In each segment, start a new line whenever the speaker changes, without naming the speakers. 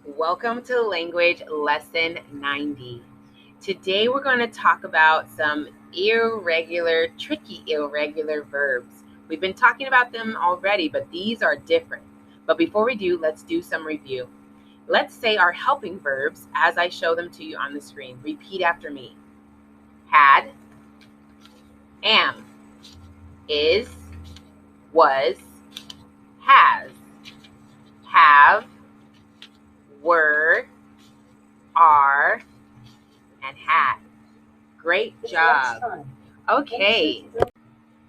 Welcome to Language Lesson 90. Today we're going to talk about some tricky irregular verbs. We've been talking about them already, but these are different. But before we do, let's do some review. Let's say our helping verbs as I show them to you on the screen. Repeat after me. Had, am, is, was, has, have, were, are, and had. Great job. Okay.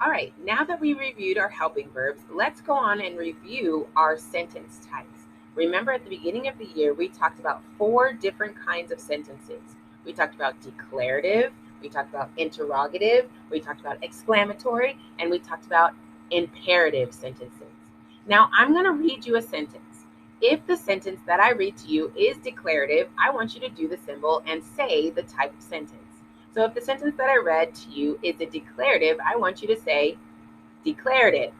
All right, now that we reviewed our helping verbs, let's go on and review our sentence types. Remember at the beginning of the year, we talked about 4 different kinds of sentences. We talked about declarative, we talked about interrogative, we talked about exclamatory, and we talked about imperative sentences. Now I'm going to read you a sentence. If the sentence that I read to you is declarative, I want you to do the symbol and say the type of sentence. So if the sentence that I read to you is a declarative, I want you to say declarative.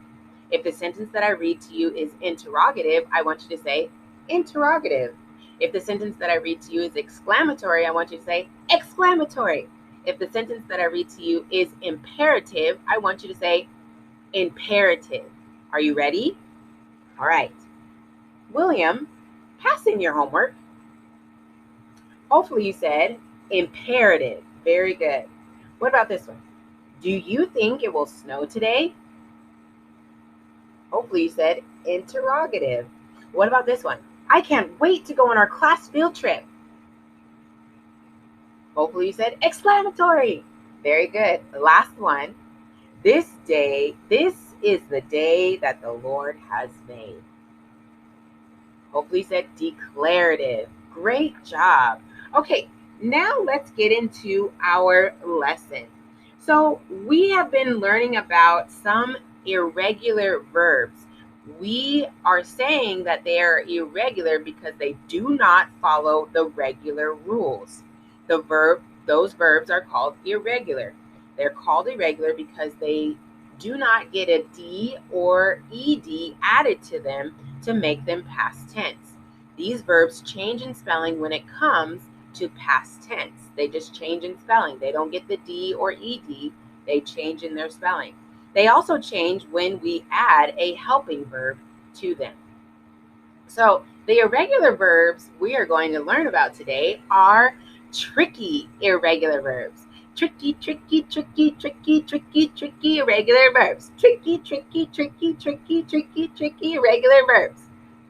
If the sentence that I read to you is interrogative, I want you to say interrogative. If the sentence that I read to you is exclamatory, I want you to say exclamatory. If the sentence that I read to you is imperative, I want you to say imperative. Are you ready? All right. William, pass in your homework. Hopefully you said imperative. Very good. What about this one? Do you think it will snow today? Hopefully you said interrogative. What about this one? I can't wait to go on our class field trip. Hopefully you said exclamatory. Very good. The last one. This is the day that the Lord has made. Hopefully you said declarative. Great job. Okay, now let's get into our lesson. So we have been learning about some irregular verbs. We are saying that they are irregular because they do not follow the regular rules. Those verbs are called irregular. They're called irregular because they do not get a D or ED added to them to make them past tense. These verbs change in spelling when it comes to past tense. They just change in spelling. They don't get the D or ED. They change in their spelling. They also change when we add a helping verb to them. So the irregular verbs we are going to learn about today are tricky irregular verbs. Tricky, tricky, tricky, tricky, tricky, tricky irregular verbs. Tricky, tricky, tricky, tricky, tricky, tricky irregular verbs.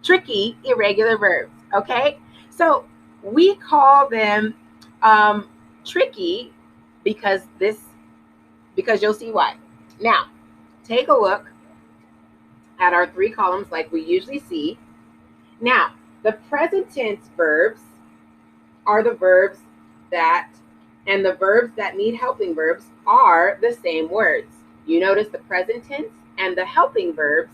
Tricky irregular verbs. Okay? So we call them tricky because you'll see why. Now, take a look at our 3 columns like we usually see. Now, the present tense verbs are the verbs and the verbs that need helping verbs are the same words. You notice the present tense and the helping word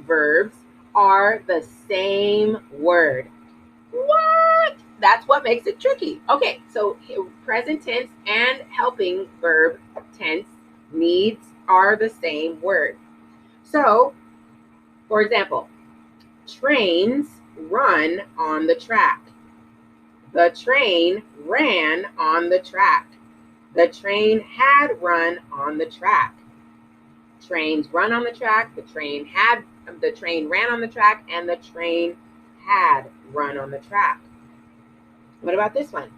verbs are the same word. What? That's what makes it tricky. Okay, so present tense and helping verb tense needs are the same word. So, for example, trains run on the track. The train ran on the track. The train had run on the track. Trains run on the track. The train ran on the track, and the train had run on the track. What about this one?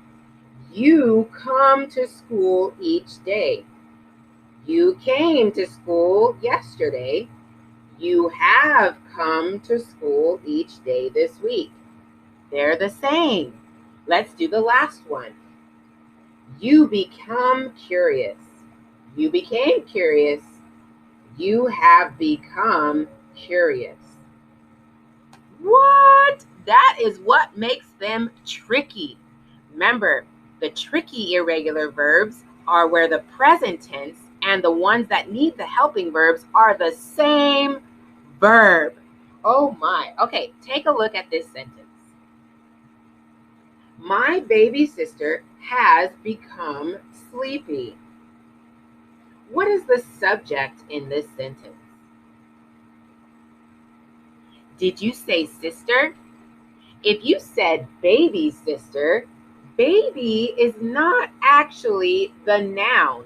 You come to school each day. You came to school yesterday. You have come to school each day this week. They're the same. Let's do the last one. You become curious. You became curious. You have become curious. What? That is what makes them tricky. Remember, the tricky irregular verbs are where the present tense and the ones that need the helping verbs are the same verb. Oh my. Okay, take a look at this sentence. My baby sister has become sleepy. What is the subject in this sentence? Did you say sister? If you said baby sister, baby is not actually the noun.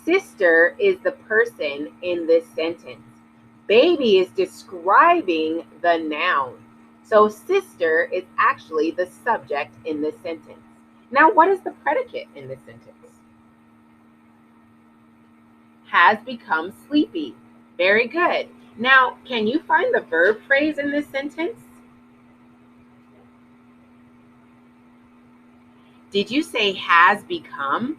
Sister is the person in this sentence. Baby is describing the noun. So sister is actually the subject in this sentence. Now, what is the predicate in this sentence? Has become sleepy. Very good. Now, can you find the verb phrase in this sentence? Did you say has become?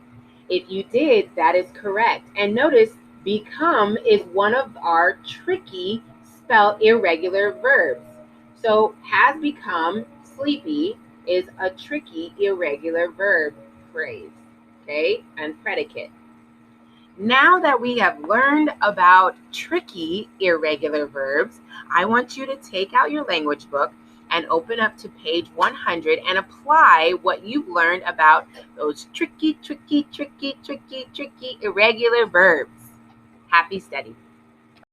If you did, that is correct. And notice, become is one of our tricky spell irregular verbs. So has become sleepy is a tricky irregular verb phrase, okay, and predicate. Now that we have learned about tricky irregular verbs, I want you to take out your language book and open up to page 100 and apply what you've learned about those tricky irregular verbs. Happy study.